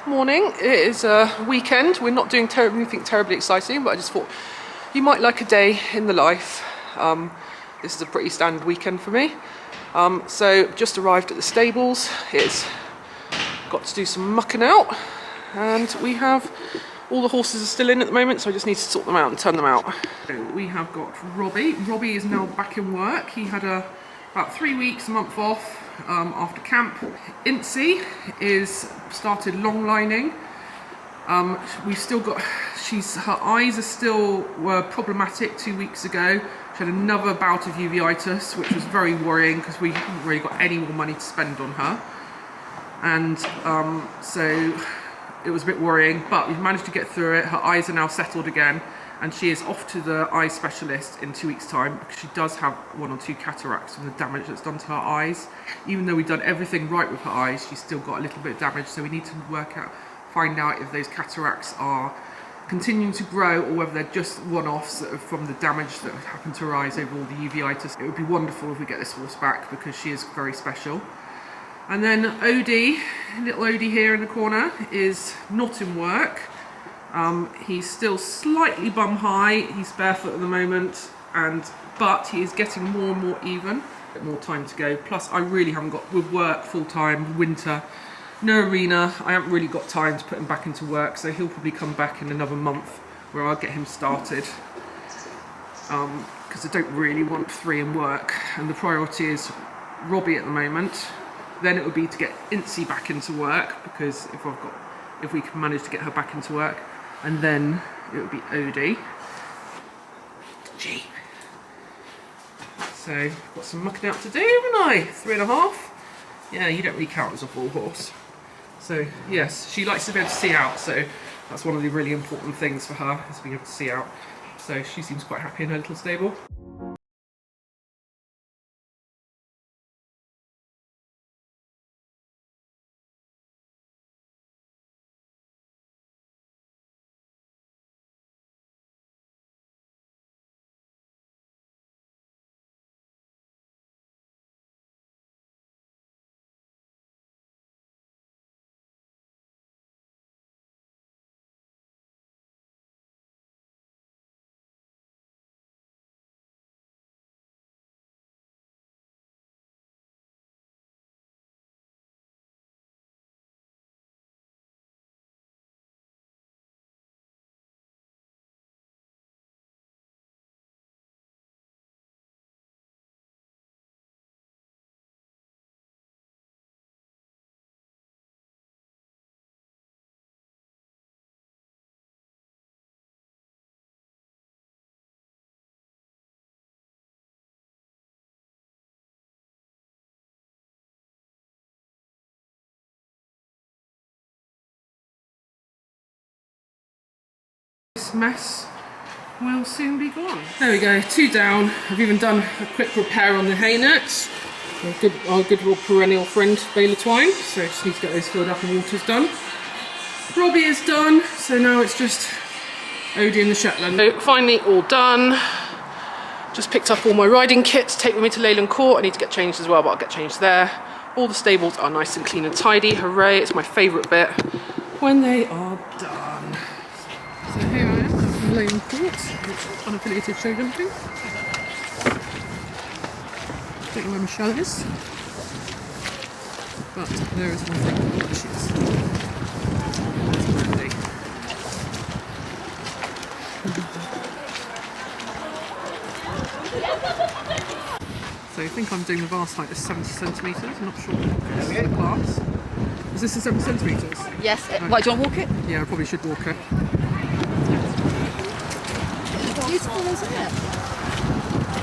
morning. It is a weekend. We're not doing anything terribly exciting, but I just thought you might like a day in the life. This is a pretty standard weekend for me. So just arrived at the stables. It's got to do some mucking out, and we have all the horses are still in at the moment, so I just need to sort them out and turn them out. So we have got Robbie. Robbie is now back in work. He had about 3 weeks, a month off after camp. Incy is started long lining. We've still got, her eyes were problematic 2 weeks ago. She had another bout of uveitis, which was very worrying because we haven't really got any more money to spend on her. And so it was a bit worrying, but we've managed to get through it. Her eyes are now settled again, and she is off to the eye specialist in 2 weeks' time because she does have 1 or 2 cataracts from the damage that's done to her eyes. Even though we've done everything right with her eyes, she's still got a little bit of damage, so we need to find out if those cataracts are continuing to grow or whether they're just one-offs from the damage that happened to her eyes over all the uveitis. It would be wonderful if we get this horse back because she is very special. And then Odie, little Odie here in the corner, is not in work. He's still slightly bum high. He's barefoot at the moment, but he is getting more and more even. A bit more time to go. Plus, I really haven't got, with work full time, winter, no arena. I haven't really got time to put him back into work, so he'll probably come back in another month where I'll get him started. Because I don't really want 3 in work, and the priority is Robbie at the moment. Then it would be to get Incy back into work, because if we can manage to get her back into work, and then it would be Odie. Gee. So got some mucking out to do, haven't I? 3.5. Yeah, you don't really count as a full horse. So yes, she likes to be able to see out, so that's one of the really important things for her, is being able to see out. So she seems quite happy in her little stable. This mess will soon be gone. There we go, 2 down. I've even done a quick repair on the hay nets. Our good old perennial friend Baylor Twine. So just need to get those filled up and waters done. Robbie is done, so now it's just Odie and the Shetland. So finally all done. Just picked up all my riding kit to take with me to Leyland Court. I need to get changed as well, but I'll get changed there. All the stables are nice and clean and tidy. Hooray, it's my favourite bit when they are done. So here I am at Leyland Court, unaffiliated show jumping. Don't know where Michelle is, but there is one thing. There she is. There's Mandy. So I think I'm doing the vast height of 70 centimetres. I'm not sure if this is the class. Is this the 70 centimetres? Yes. Why, do you want to walk it? Yeah, I probably should walk it. Beautiful, isn't it?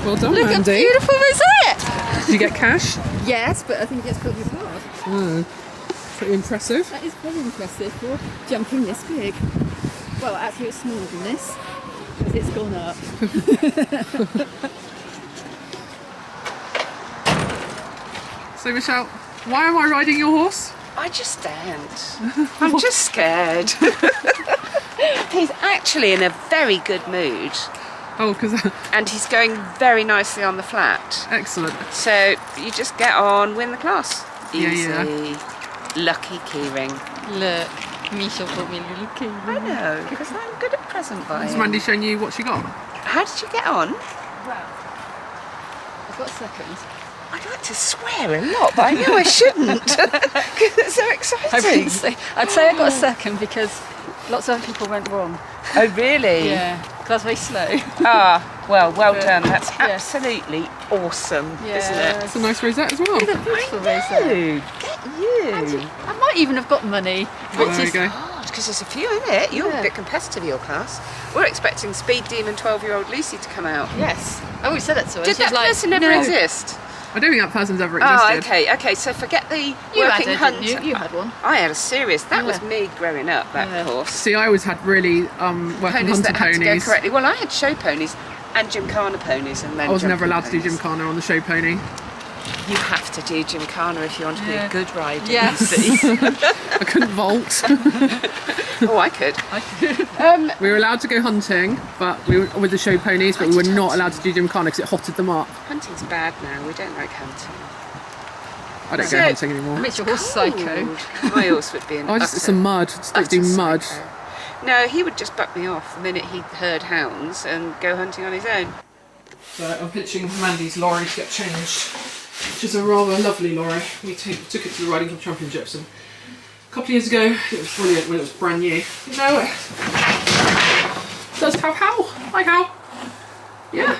Well done, Look Mandy. how beautiful, isn't it? Did you get cash? Yes, but I think it gets put in your card. Oh, pretty impressive. That is very impressive for jumping this big. Well, actually it's smaller than this, because it's gone up. So Michelle, why am I riding your horse? I just don't. I'm just scared. He's actually in a very good mood. Oh, because... And he's going very nicely on the flat. Excellent. So you just get on, win the class. Yeah, Easy. yeah. Lucky keyring. Look. Misha bought me a little key. I know, because I'm good at present buying. Has Mandy shown you what she got? How did you get on? Well, I've got seconds. I'd like to swear a lot, but I know I shouldn't because it's so exciting. I'd say I got a second because lots of other people went wrong. Oh, really? Yeah, because I was very slow. Ah, well done. That's Yeah. absolutely awesome, isn't it? It's a nice rosette as well. Look at the beautiful rosette. Get you. I might even have got money. Oh, there you go. Because there's a few in it. You're Yeah. a bit competitive, your class. We're expecting Speed Demon 12-year-old Lucy to come out. Yes. I always said that to her. Did She was that like, person never no. exist? I don't think that person's ever Oh, existed. okay. So forget the You working had hunt. it, didn't you? You had one. I had a serious. That was Yeah. me growing up. That Yeah. course. See, I always had really working Ponies hunter that had to go ponies. correctly. Well, I had show ponies and gymkhana ponies, and then I was never jumping allowed to do ponies. gymkhana on the show pony. You have to do gymkhana if you want to be Yeah. a good rider. Yes. You see. I couldn't vault. Oh, I could. We were allowed to go hunting, but we were with the show ponies, but we were not allowed to do gymkhana because it hotted them up. Hunting's bad now. We don't like hunting. I don't So- go hunting anymore. Makes your horse psycho. Cold. My horse would be an I just utter, some mud. Just don't utter do mud. psycho. No, he would just buck me off the minute he heard hounds and go hunting on his own. So I'm pitching Mandy's lorry to get changed, which is a rather lovely lorry. We took it to the Riding Club Championships, and a couple of years ago it was brilliant when it was brand new. No, it does have Hal. Hi Hal. Yeah.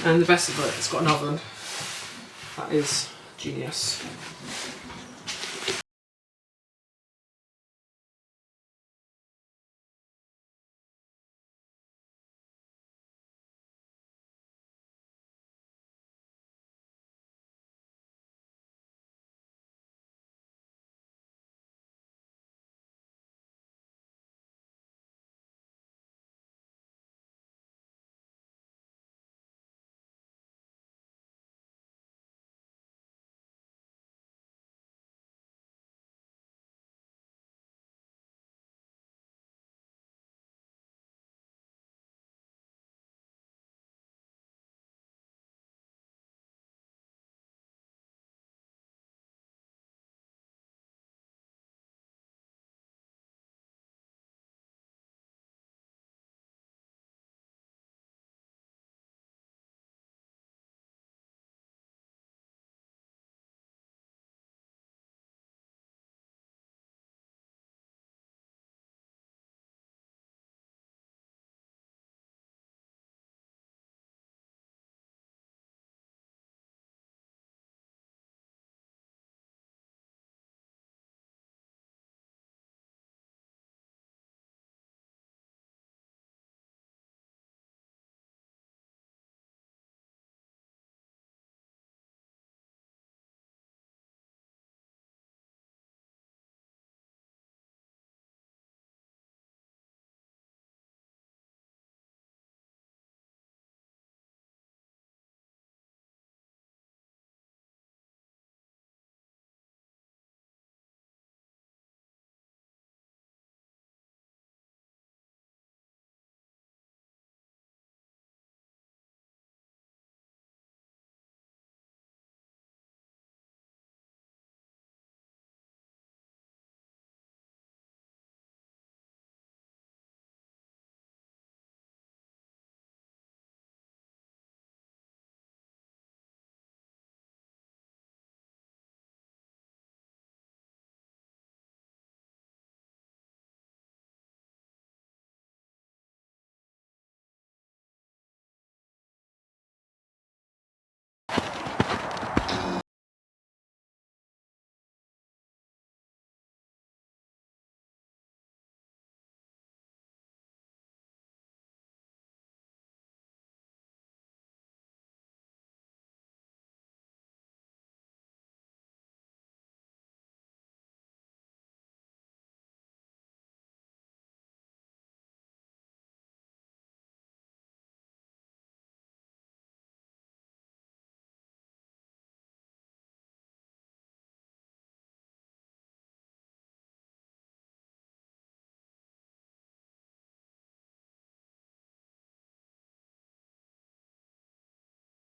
And the best of it, it's got an oven. That is genius.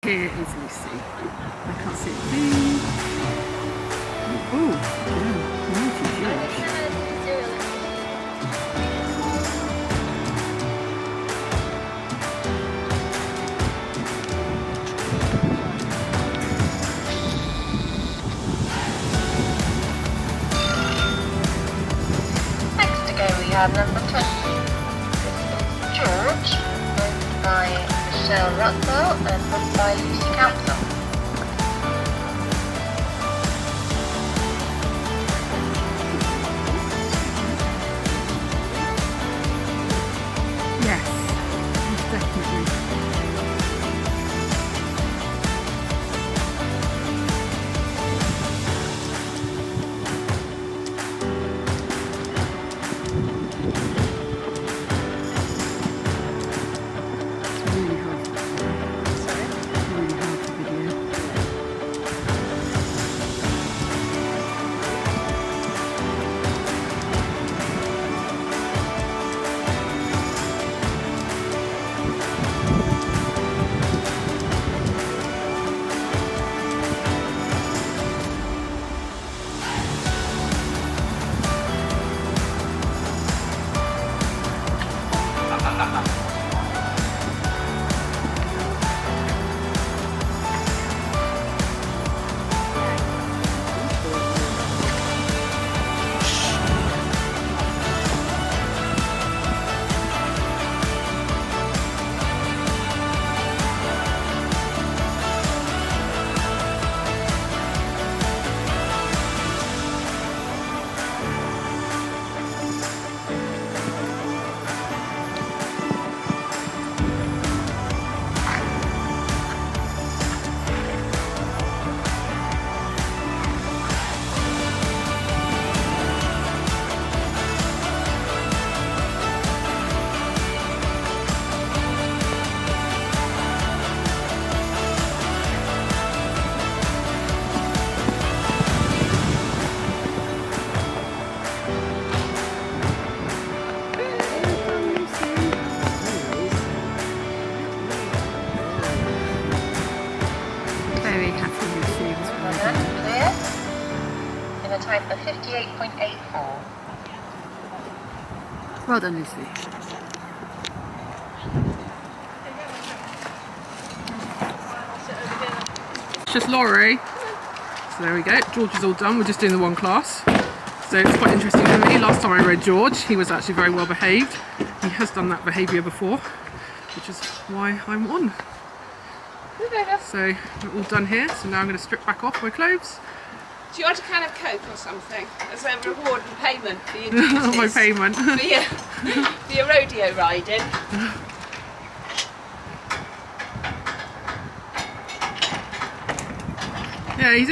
Here is Lucy. I can't see a thing. Ooh. cab number 20. George, owned by Michelle Rockwell and booked by Lucy Council. Yes, most definitely. It's really hard. Really hard to video. Very happy with Lucy's Well done, clear. In a time of 58.84. Well done, Lucy. It's just Laurie. So there we go. George is all done. We're just doing the one class. So it's quite interesting for me. Last time I rode George, he was actually very well behaved. He has done that behaviour before, which is why I'm on. So we're all done here. So now I'm going to strip back off my clothes. Do you want a can of Coke or something as a reward and payment for your duties? My payment. For your rodeo riding? Yeah, he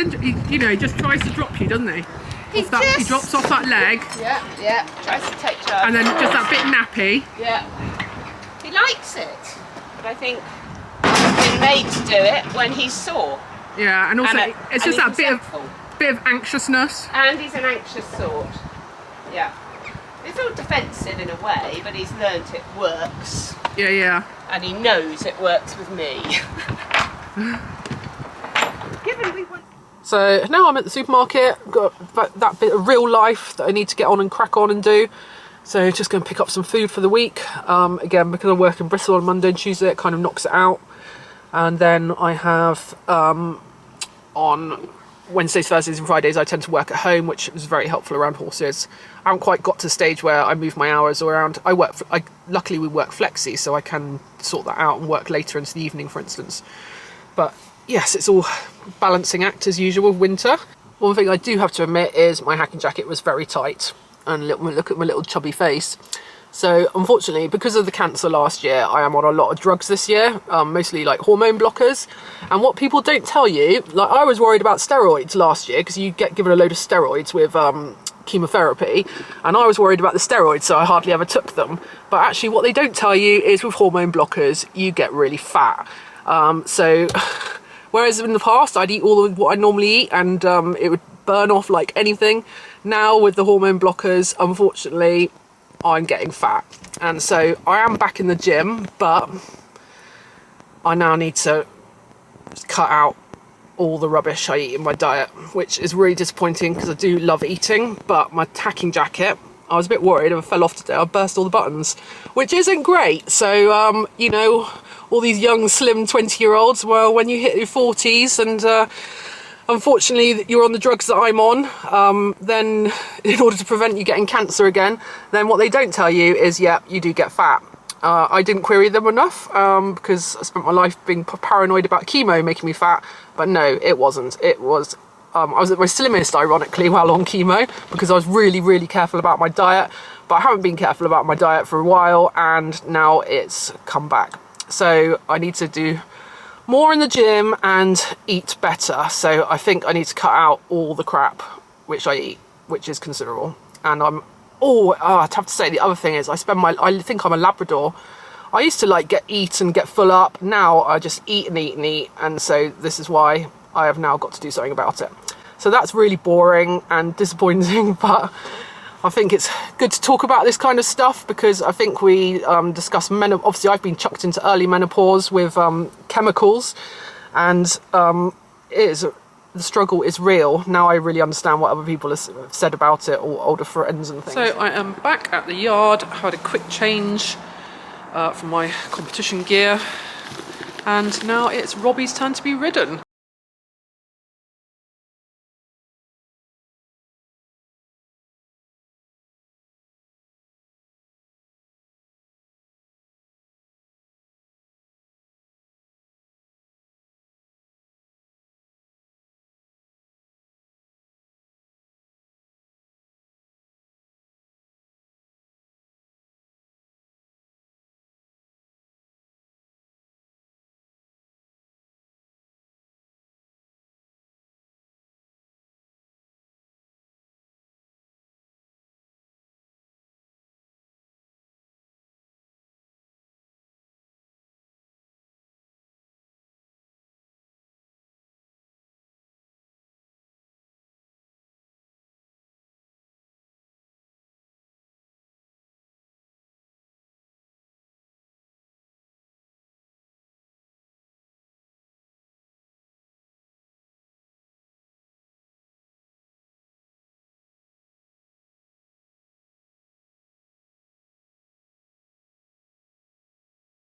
just tries to drop you, doesn't he? He He drops off that leg, Yeah, tries to take charge. and then just that bit nappy. Yeah. He likes it, but I think he's been made to do it when he's sore. Yeah, and also And, it's and just that he's bit of anxiousness. And he's an anxious sort. Yeah. It's all defensive in a way, but he's learnt it works. Yeah. And he knows it works with me. Given we want... So now I'm at the supermarket, got that bit of real life that I need to get on and crack on and do. So just going to pick up some food for the week. Again, because I work in Bristol on Monday and Tuesday, it kind of knocks it out. And then I have on Wednesdays, Thursdays and Fridays I tend to work at home, which is very helpful around horses. I haven't quite got to the stage where I move my hours around. Luckily we work flexi, so I can sort that out and work later into the evening, for instance. But yes, it's all balancing act as usual with winter. One thing I do have to admit is my hacking jacket was very tight, and look at my little chubby face. So unfortunately, because of the cancer last year, I am on a lot of drugs this year, mostly like hormone blockers. And what people don't tell you, like I was worried about steroids last year because you get given a load of steroids with chemotherapy, and I was worried about the steroids, so I hardly ever took them. But actually what they don't tell you is with hormone blockers, you get really fat. So whereas in the past I'd eat all of what I normally eat and it would burn off like anything, now with the hormone blockers, unfortunately, I'm getting fat. And so I am back in the gym, but I now need to cut out all the rubbish I eat in my diet, which is really disappointing because I do love eating. But my hacking jacket, I was a bit worried if I fell off today, I'd burst all the buttons, which isn't great. So, you know, all these young, slim 20-year-olds, well, when you hit your 40s and unfortunately you're on the drugs that I'm on, then in order to prevent you getting cancer again, then what they don't tell you is, yeah, you do get fat. I didn't query them enough because I spent my life being paranoid about chemo making me fat, but no, it wasn't. It was, I was at my slimmest, ironically, while on chemo, because I was really, really careful about my diet, but I haven't been careful about my diet for a while, and now it's come back. So I need to do more in the gym and eat better. So I think I need to cut out all the crap which I eat, which is considerable. And I'd have to say the other thing is I think I'm a Labrador. I used to like eat and get full up. Now I just eat and eat and eat. And so this is why I have now got to do something about it. So that's really boring and disappointing, but I think it's good to talk about this kind of stuff because I think we discuss obviously I've been chucked into early menopause with chemicals, and the struggle is real. Now I really understand what other people have said about it, or older friends and things. So I am back at the yard. I had a quick change from my competition gear, and now it's Robbie's turn to be ridden.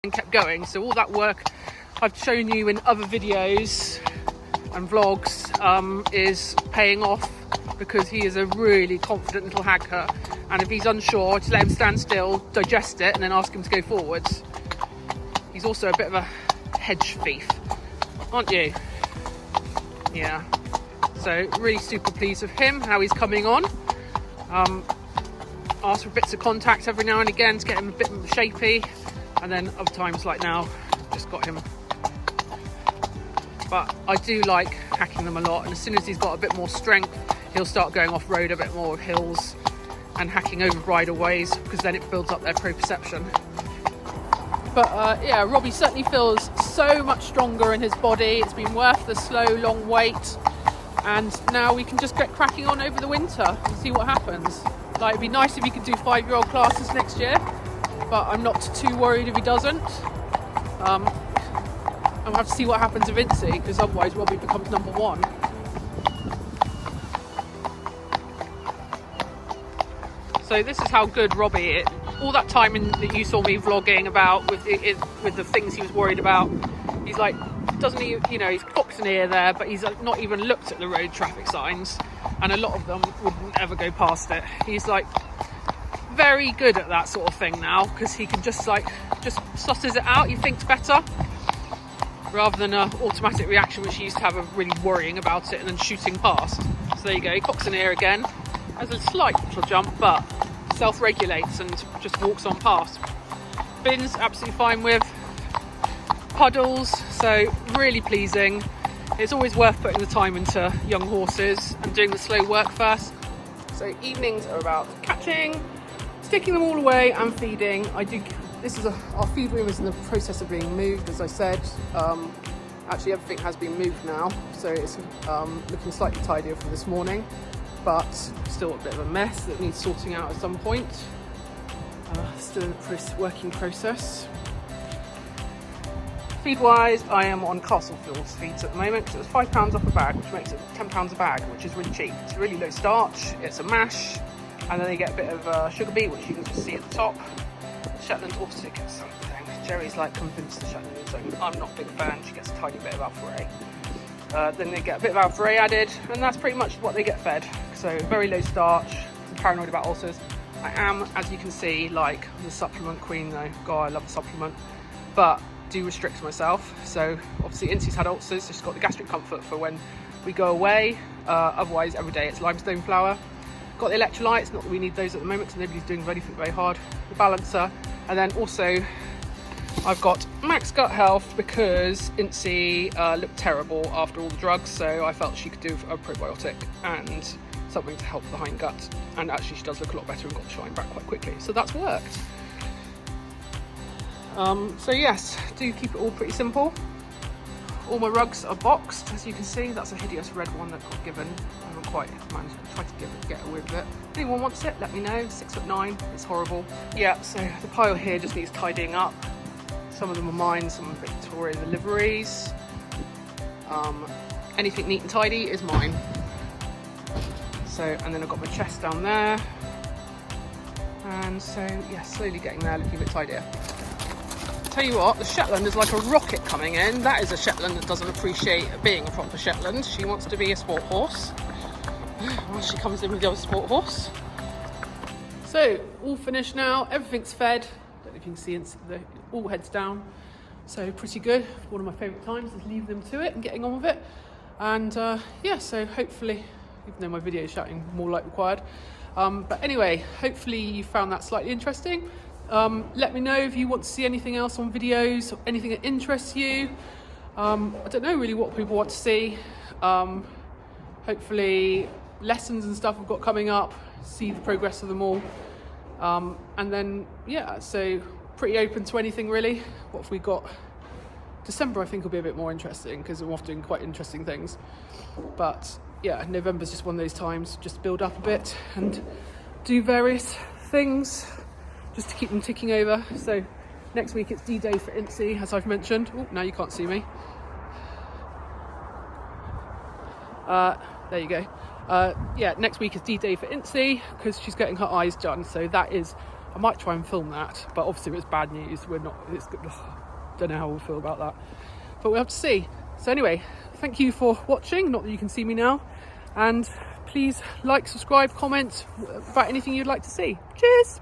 And kept going, so all that work I've shown you in other videos and vlogs is paying off, because he is a really confident little hacker, and if he's unsure, just let him stand still, digest it, and then ask him to go forwards. He's also a bit of a hedge thief, aren't you? Yeah, so really super pleased with him, how he's coming on. Ask for bits of contact every now and again to get him a bit shapy. And then other times like now, just got him. But I do like hacking them a lot, and as soon as he's got a bit more strength, he'll start going off-road a bit more, hills, and hacking over bridleways, because then it builds up their proprioception. But yeah, Robbie certainly feels so much stronger in his body. It's been worth the slow, long wait, and now we can just get cracking on over the winter and see what happens. Like, it'd be nice if he could do 5-year-old classes next year, but I'm not too worried if he doesn't. I'll have to see what happens to Vincey, because otherwise Robbie becomes number 1. So this is how good Robbie is. All that time that you saw me vlogging about with the things he was worried about, he's like, doesn't he, you know, he's cocked an ear there, but he's like not even looked at the road traffic signs, and a lot of them wouldn't ever go past it. He's like very good at that sort of thing now, because he can just susses it out. He thinks better rather than an automatic reaction, which he used to have of really worrying about it and then shooting past. So there you go, he cocks an ear again, has a slight little jump, but self-regulates and just walks on past. Bin's absolutely fine with. Puddles, so really pleasing. It's always worth putting the time into young horses and doing the slow work first. So evenings are about catching, sticking them all away and feeding. Our feed room is in the process of being moved, as I said. Actually everything has been moved now, so it's looking slightly tidier from this morning, but still a bit of a mess that needs sorting out at some point. Still in the working process. Feed wise, I am on Castlefields feeds at the moment, because it's £5 off a bag, which makes it £10 a bag, which is really cheap. It's really low starch, it's a mash, and then they get a bit of sugar beet, which you can just see at the top. Shetland also gets something. Jerry's like convinced the Shetland is, I'm not a big fan, she gets a tiny bit of alpha. then they get a bit of Alpha-A added, and that's pretty much what they get fed. So very low starch. I'm paranoid about ulcers. I am, as you can see, like the supplement queen though. God, I love the supplement, but do restrict myself. So obviously Incy's had ulcers, so she's got the gastric comfort for when we go away. Otherwise every day it's limestone flour. Got the electrolytes, not that we need those at the moment because nobody's doing anything very hard. The balancer, and then also I've got Max Gut Health because Incy looked terrible after all the drugs, so I felt she could do a probiotic and something to help the hind gut, and actually she does look a lot better and got the shine back quite quickly, so that's worked. So yes, do keep it all pretty simple. All my rugs are boxed, as you can see. That's a hideous red one that got given. I haven't quite managed to try to get away with it. If anyone wants it, let me know. 6'9", it's horrible. Yeah, so the pile here just needs tidying up. Some of them are mine, some are Victoria deliveries. Anything neat and tidy is mine. So, and then I've got my chest down there. And so, yeah, slowly getting there, looking a bit tidier. Tell you what, the Shetland is like a rocket coming in. That is a Shetland that doesn't appreciate being a proper Shetland. She wants to be a sport horse. Well, she comes in with the other sport horse. So, all finished now, everything's fed. Don't know if you can see it, all heads down. So pretty good. One of my favourite times is leaving them to it and getting on with it. And yeah, so hopefully, even though my video is shouting more like required. But anyway, hopefully you found that slightly interesting. Let me know if you want to see anything else on videos, or anything that interests you. I don't know really what people want to see. Hopefully lessons and stuff I've got coming up, see the progress of them all. And then, yeah, so pretty open to anything really. What have we got? December I think will be a bit more interesting because I'm off doing quite interesting things. But yeah, November's just one of those times, just build up a bit and do various things just to keep them ticking over. So next week it's D-Day for Incy, as I've mentioned. Oh, now you can't see me. There you go. Yeah, next week is D-Day for Incy because she's getting her eyes done. So that is, I might try and film that, but obviously if it's bad news, we're not, it's good. Don't know how we'll feel about that, but we'll have to see. So anyway, thank you for watching, not that you can see me now, and please like, subscribe, comment about anything you'd like to see. Cheers.